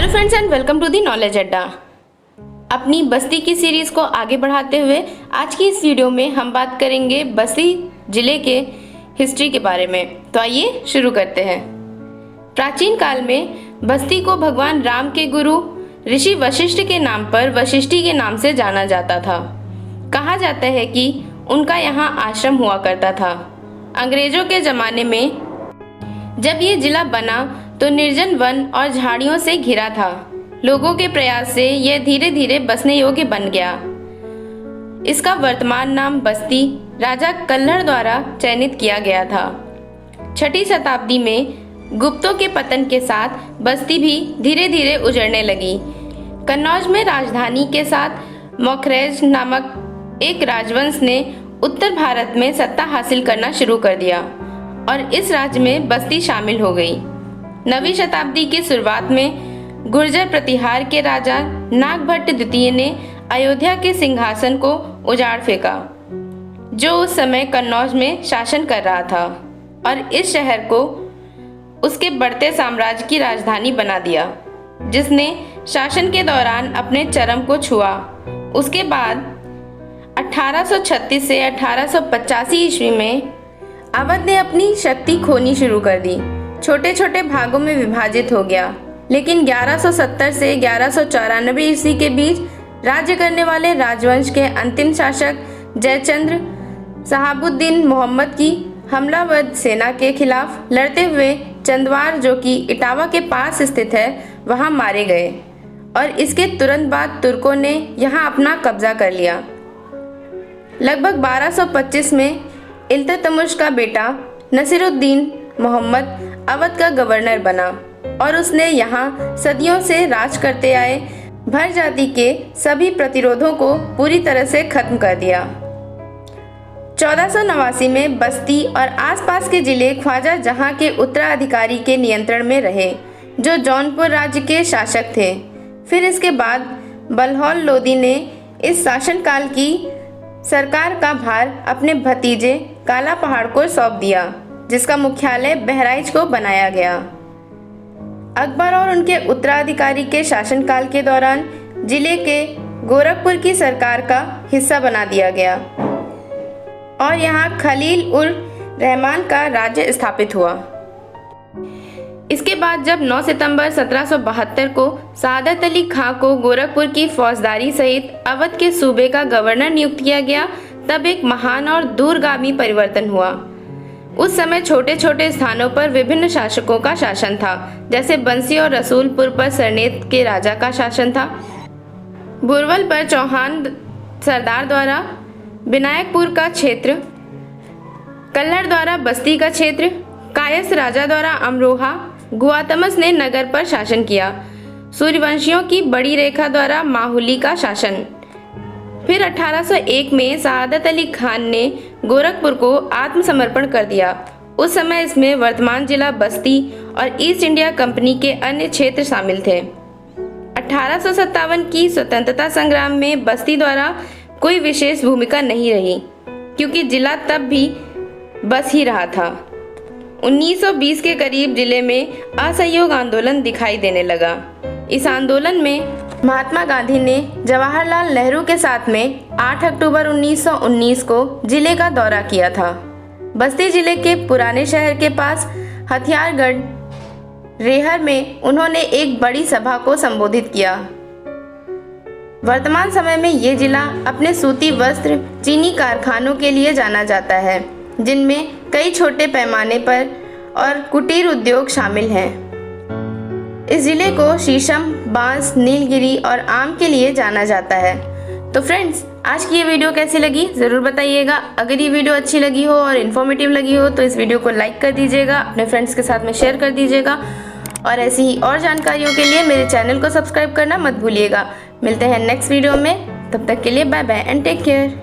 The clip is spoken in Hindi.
Hello friends and welcome to the knowledge Adda. अपनी बस्ती की सीरीज को आगे बढ़ाते हुए आज की इस वीडियो में हम बात करेंगे बस्ती जिले के हिस्ट्री के बारे में। तो आइए शुरू करते हैं। प्राचीन काल में बस्ती को भगवान राम के गुरु ऋषि वशिष्ठ के नाम पर वशिष्ठी के नाम से जाना जाता था। कहा जाता है कि उनका यहाँ आश्रम हुआ करता था। अंग्रेजों के ज़माने में जब ये जिला बना तो निर्जन वन और झाड़ियों से घिरा था। लोगों के प्रयास से यह धीरे धीरे बसने योग्य बन गया। इसका वर्तमान नाम बस्ती राजा कल्हड़ द्वारा चयनित किया गया था। 6ठी शताब्दी में गुप्तों के पतन के साथ बस्ती भी धीरे धीरे उजड़ने लगी। कन्नौज में राजधानी के साथ मोखरेज नामक एक राजवंश ने उत्तर भारत में सत्ता हासिल करना शुरू कर दिया और इस राज्य में बस्ती शामिल हो गई। 9वीं शताब्दी की शुरुआत में गुर्जर प्रतिहार के राजा नागभट्ट द्वितीय ने अयोध्या के सिंहासन को उजाड़ फेंका, जो उस समय कन्नौज में शासन कर रहा था, और इस शहर को उसके बढ़ते साम्राज्य की राजधानी बना दिया, जिसने शासन के दौरान अपने चरम को छुआ। उसके बाद 1836 से 1885 ईस्वी में अवध ने अपनी शक्ति खोनी शुरू कर दी, छोटे छोटे भागों में विभाजित हो गया। लेकिन 1170 से 1194 ईस्वी के बीच राज्य करने वाले राजवंश के अंतिम शासक जयचंद्र शहाबुद्दीन मोहम्मद की हमलावर सेना के खिलाफ लड़ते हुए चंदवार, जो कि इटावा के पास स्थित है, वहां मारे गए और इसके तुरंत बाद तुर्कों ने यहां अपना कब्जा कर लिया। लगभग 1225 में इल्तुतमिश का बेटा नसीरुद्दीन मोहम्मद अवध का गवर्नर बना और उसने यहाँ सदियों से राज करते आए भर जाति के सभी प्रतिरोधों को पूरी तरह से खत्म कर दिया। 1489 में बस्ती और आसपास के जिले ख्वाजा जहां के उत्तराधिकारी के नियंत्रण में रहे, जो जौनपुर राज्य के शासक थे। फिर इसके बाद बलहौल लोदी ने इस शासनकाल की सरकार का भार अपने भतीजे काला पहाड़ को सौंप दिया, जिसका मुख्यालय बहराइच को बनाया गया। अकबर और उनके उत्तराधिकारी के शासनकाल के दौरान जिले के गोरखपुर की सरकार का हिस्सा बना दिया गया और यहाँ खलील उर रहमान का राज्य स्थापित हुआ। इसके बाद जब 9 सितंबर 1772 को सादत अली खां को गोरखपुर की फौजदारी सहित अवध के सूबे का गवर्नर नियुक्त किया गया, तब एक महान और दूरगामी परिवर्तन हुआ। उस समय छोटे छोटे स्थानों पर विभिन्न शासकों का शासन था, जैसे बंसी और रसूलपुर पर सरनेत के राजा का शासन था, बुरवल पर चौहान सरदार द्वारा विनायकपुर का क्षेत्र, कल्हड़ द्वारा बस्ती का क्षेत्र, कायस राजा द्वारा अमरोहा, गुआतमस ने नगर पर शासन किया, सूर्यवंशियों की बड़ी रेखा द्वारा माहुली का शासन। फिर 1801 में सादत अली खान ने गोरखपुर को आत्मसमर्पण कर दिया। उस समय इसमें वर्तमान जिला बस्ती और ईस्ट इंडिया कंपनी के अन्य क्षेत्र शामिल थे। 1857 की स्वतंत्रता संग्राम में बस्ती द्वारा कोई विशेष भूमिका नहीं रही, क्योंकि जिला तब भी बस ही रहा था। 1920 के करीब जिले में असहयोग आंदोलन दिखाई देने लगा। इस आंदोलन में महात्मा गांधी ने जवाहरलाल नेहरू के साथ में 8 अक्टूबर 1919 को जिले का दौरा किया था। बस्ती जिले के पुराने शहर के पास हथियारगढ़ रेहर में उन्होंने एक बड़ी सभा को संबोधित किया। वर्तमान समय में ये जिला अपने सूती वस्त्र चीनी कारखानों के लिए जाना जाता है, जिनमें कई छोटे पैमाने पर और कुटीर उद्योग शामिल हैं। इस जिले को शीशम, बांस, नीलगिरी और आम के लिए जाना जाता है। तो फ्रेंड्स, आज की ये वीडियो कैसी लगी ज़रूर बताइएगा। अगर ये वीडियो अच्छी लगी हो और इन्फॉर्मेटिव लगी हो तो इस वीडियो को लाइक कर दीजिएगा, अपने फ्रेंड्स के साथ में शेयर कर दीजिएगा और ऐसी ही और जानकारियों के लिए मेरे चैनल को सब्सक्राइब करना मत भूलिएगा। मिलते हैं नेक्स्ट वीडियो में, तब तक के लिए bye bye and take care.